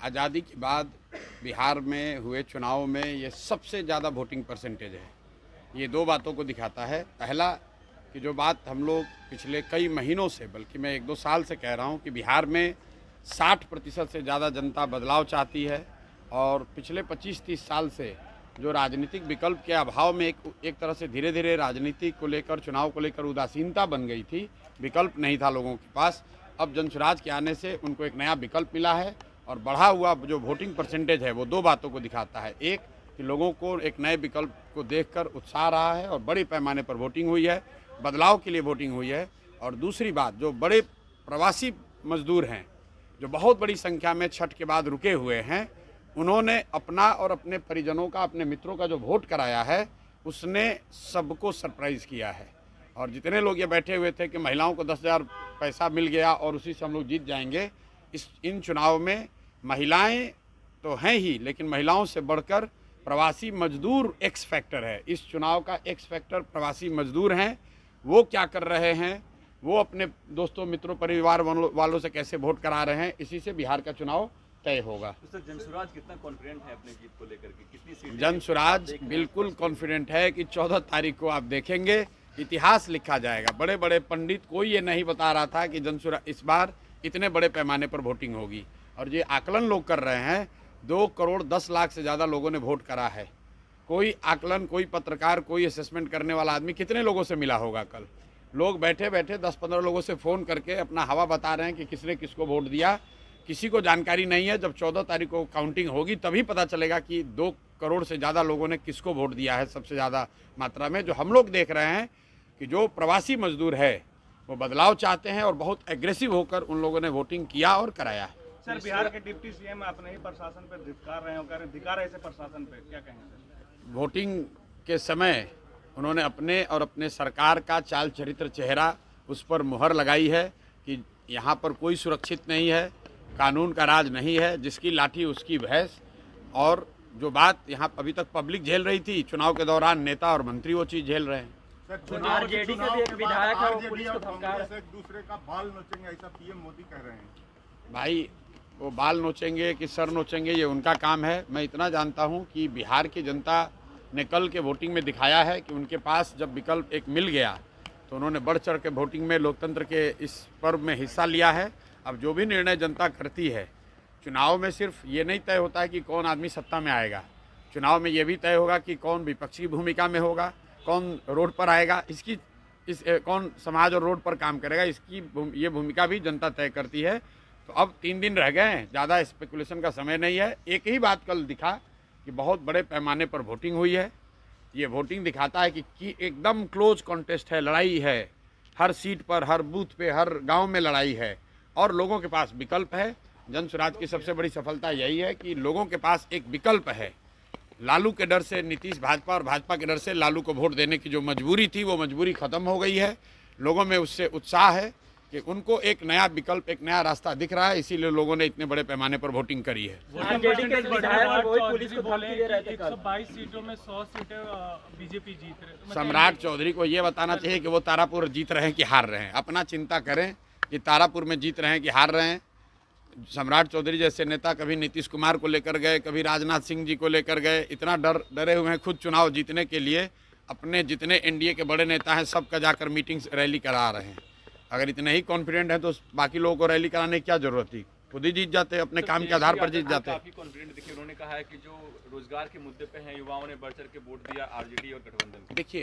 आज़ादी के बाद बिहार में हुए चुनाव में ये सबसे ज़्यादा वोटिंग परसेंटेज है। ये दो बातों को दिखाता है। पहला कि जो बात हम लोग पिछले कई महीनों से, बल्कि मैं 1-2 साल से कह रहा हूँ कि बिहार में 60% से ज़्यादा जनता बदलाव चाहती है और पिछले 25-30 साल से जो राजनीतिक विकल्प के अभाव में एक तरह से धीरे धीरे राजनीति को लेकर, चुनाव को लेकर उदासीनता बन गई थी, विकल्प नहीं था लोगों के पास। अब जनसुराज के आने से उनको एक नया विकल्प मिला है और बढ़ा हुआ जो वोटिंग परसेंटेज है वो दो बातों को दिखाता है। एक कि लोगों को एक नए विकल्प को देखकर उत्साह रहा है और बड़े पैमाने पर वोटिंग हुई है, बदलाव के लिए वोटिंग हुई है। और दूसरी बात, जो बड़े प्रवासी मजदूर हैं जो बहुत बड़ी संख्या में छठ के बाद रुके हुए हैं, उन्होंने अपना और अपने परिजनों का, अपने मित्रों का जो वोट कराया है उसने सबको सरप्राइज़ किया है। और जितने लोग ये बैठे हुए थे कि महिलाओं को 10,000 पैसा मिल गया और उसी से हम लोग जीत जाएंगे, इन चुनाव में महिलाएं तो हैं ही, लेकिन महिलाओं से बढ़कर प्रवासी मजदूर एक्स फैक्टर है। इस चुनाव का एक्स फैक्टर प्रवासी मजदूर हैं। वो क्या कर रहे हैं, वो अपने दोस्तों, मित्रों, परिवार वालों से कैसे वोट करा रहे हैं, इसी से बिहार का चुनाव तय होगा। तो जनसुराज कितना कॉन्फिडेंट है अपनी जीत को लेकर के? कितनी सीटें? जनसुराज बिल्कुल कॉन्फिडेंट है कि 14 तारीख को आप देखेंगे, इतिहास लिखा जाएगा। बड़े बड़े पंडित, कोई ये नहीं बता रहा था कि जनसुराज इस बार इतने बड़े पैमाने पर वोटिंग होगी। और ये आकलन लोग कर रहे हैं, 2 करोड़ 10 लाख से ज़्यादा लोगों ने वोट करा है। कोई आकलन, कोई पत्रकार, कोई असेसमेंट करने वाला आदमी कितने लोगों से मिला होगा? कल लोग बैठे बैठे 10-15 लोगों से फ़ोन करके अपना हवा बता रहे हैं कि किसने किसको वोट दिया। किसी को जानकारी नहीं है। जब 14 तारीख को काउंटिंग होगी तभी पता चलेगा कि 2 करोड़ से ज़्यादा लोगों ने किसको वोट दिया है सबसे ज़्यादा मात्रा में। जो हम लोग देख रहे हैं कि जो प्रवासी मजदूर है वो बदलाव चाहते हैं और बहुत एग्रेसिव होकर उन लोगों ने वोटिंग किया और कराया है। सर, बिहार के डिप्टी सीएम अपने ही प्रशासन पर धिक्कार रहे हैं, धिक्कार है ऐसे प्रशासन पे, क्या कहेंगे? वोटिंग के समय उन्होंने अपने और अपने सरकार का चाल चरित्र, चेहरा, उस पर मुहर लगाई है कि यहाँ पर कोई सुरक्षित नहीं है, कानून का राज नहीं है, जिसकी लाठी उसकी भैंस। और जो बात यहाँ अभी तक पब्लिक झेल रही थी, चुनाव के दौरान नेता और मंत्री वो चीज़ झेल रहे हैं। आरजेडी का भी एक विधायक है, वो पुलिस को धमका रहा है। एक दूसरे का बाल नोचेंगे, ऐसा पीएम मोदी कह रहे हैं। भाई, वो बाल नोचेंगे कि सर नोचेंगे, ये उनका काम है। मैं इतना जानता हूँ कि बिहार की जनता ने कल के वोटिंग में दिखाया है कि उनके पास जब विकल्प एक मिल गया तो उन्होंने बढ़ चढ़ के वोटिंग में, लोकतंत्र के इस पर्व में हिस्सा लिया है। अब जो भी निर्णय जनता करती है, चुनाव में सिर्फ ये नहीं तय होता है कि कौन आदमी सत्ता में आएगा, चुनाव में ये भी तय होगा कि कौन विपक्षी भूमिका में होगा, कौन रोड पर आएगा, कौन समाज और रोड पर काम करेगा, ये भूमिका भी जनता तय करती है। तो अब 3 दिन रह गए हैं, ज़्यादा स्पेकुलेशन का समय नहीं है। एक ही बात कल दिखा कि बहुत बड़े पैमाने पर वोटिंग हुई है। ये वोटिंग दिखाता है कि एकदम क्लोज कॉन्टेस्ट है, लड़ाई है, हर सीट पर, हर बूथ पे, हर गांव में लड़ाई है और लोगों के पास विकल्प है। जनसुराज की सबसे बड़ी सफलता यही है कि लोगों के पास एक विकल्प है। लालू के डर से नीतीश भाजपा और भाजपा के डर से लालू को वोट देने की जो मजबूरी थी, वो मजबूरी खत्म हो गई है। लोगों में उससे उत्साह है कि उनको एक नया विकल्प, एक नया रास्ता दिख रहा है, इसीलिए लोगों ने इतने बड़े पैमाने पर वोटिंग करी है। आरजेडी के विधायक वही पुलिस को धमकी दे रहे थे। 122 सीटों में 100 सीटें बीजेपी जीत रहे। सम्राट चौधरी को ये बताना चाहिए कि वो तारापुर जीत रहे हैं कि हार रहे हैं। अपना चिंता करें कि तारापुर में जीत रहे हैं कि हार रहे हैं। सम्राट चौधरी जैसे नेता कभी नीतीश कुमार को लेकर गए, कभी राजनाथ सिंह जी को लेकर गए। इतना डरे हुए हैं खुद चुनाव जीतने के लिए। अपने जितने एनडीए के बड़े नेता हैं सबका जाकर मीटिंग्स, रैली करा रहे हैं। अगर इतने ही कॉन्फिडेंट हैं तो बाकी लोगों को रैली कराने की क्या जरूरत थी? खुद ही जीत जाते, अपने काम के आधार पर जीत जाते। काफी कॉन्फिडेंट दिखे। उन्होंने कहा है कि जो रोजगार के मुद्दे पे हैं, युवाओं ने बढ़ चढ़ के वोट दिया आरजेडी और गठबंधन को। देखिए,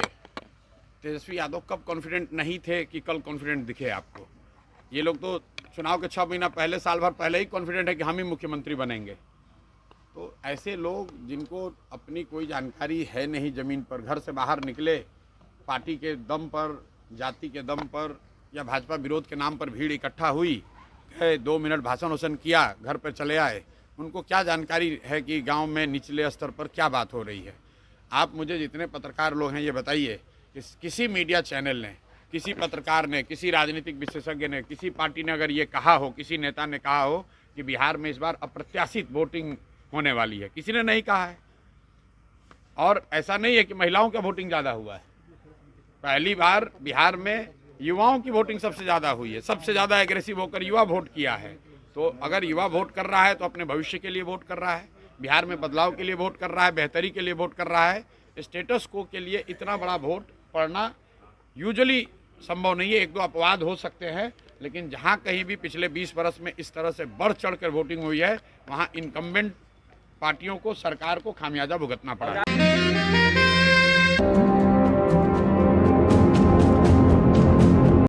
तेजस्वी यादव कब कॉन्फिडेंट नहीं थे कि कल कॉन्फिडेंट दिखे आपको? ये लोग तो चुनाव के 6 महीना पहले, साल भर पहले ही कॉन्फिडेंट है कि हम ही मुख्यमंत्री बनेंगे। तो ऐसे लोग जिनको अपनी कोई जानकारी है नहीं, ज़मीन पर घर से बाहर निकले, पार्टी के दम पर, जाति के दम पर या भाजपा विरोध के नाम पर भीड़ इकट्ठा हुई, 2 मिनट भाषण वसन किया, घर पर चले आए। उनको क्या जानकारी है कि गांव में निचले स्तर पर क्या बात हो रही है? आप मुझे, जितने पत्रकार लोग हैं, ये बताइए कि किसी मीडिया चैनल ने, किसी पत्रकार ने, किसी राजनीतिक विशेषज्ञ ने, किसी पार्टी ने अगर ये कहा हो, किसी नेता ने कहा हो कि बिहार में इस बार अप्रत्याशित वोटिंग होने वाली है? किसी ने नहीं कहा है। और ऐसा नहीं है कि महिलाओं का वोटिंग ज़्यादा हुआ है। पहली बार बिहार में युवाओं की वोटिंग सबसे ज़्यादा हुई है। सबसे ज़्यादा एग्रेसिव होकर युवा वोट किया है। तो तो अगर युवा वोट कर रहा है तो अपने भविष्य के लिए वोट कर रहा है, बिहार में बदलाव के लिए वोट कर रहा है, बेहतरी के लिए वोट कर रहा है। स्टेटस को के लिए इतना बड़ा वोट पड़ना यूजुअली संभव नहीं है। एक दो अपवाद हो सकते हैं, लेकिन जहां कहीं भी पिछले 20 वर्ष में इस तरह से बढ़ चढ़ कर वोटिंग हुई है, वहां इनकम्बेंट पार्टियों को, सरकार को खामियाजा भुगतना पड़ा है।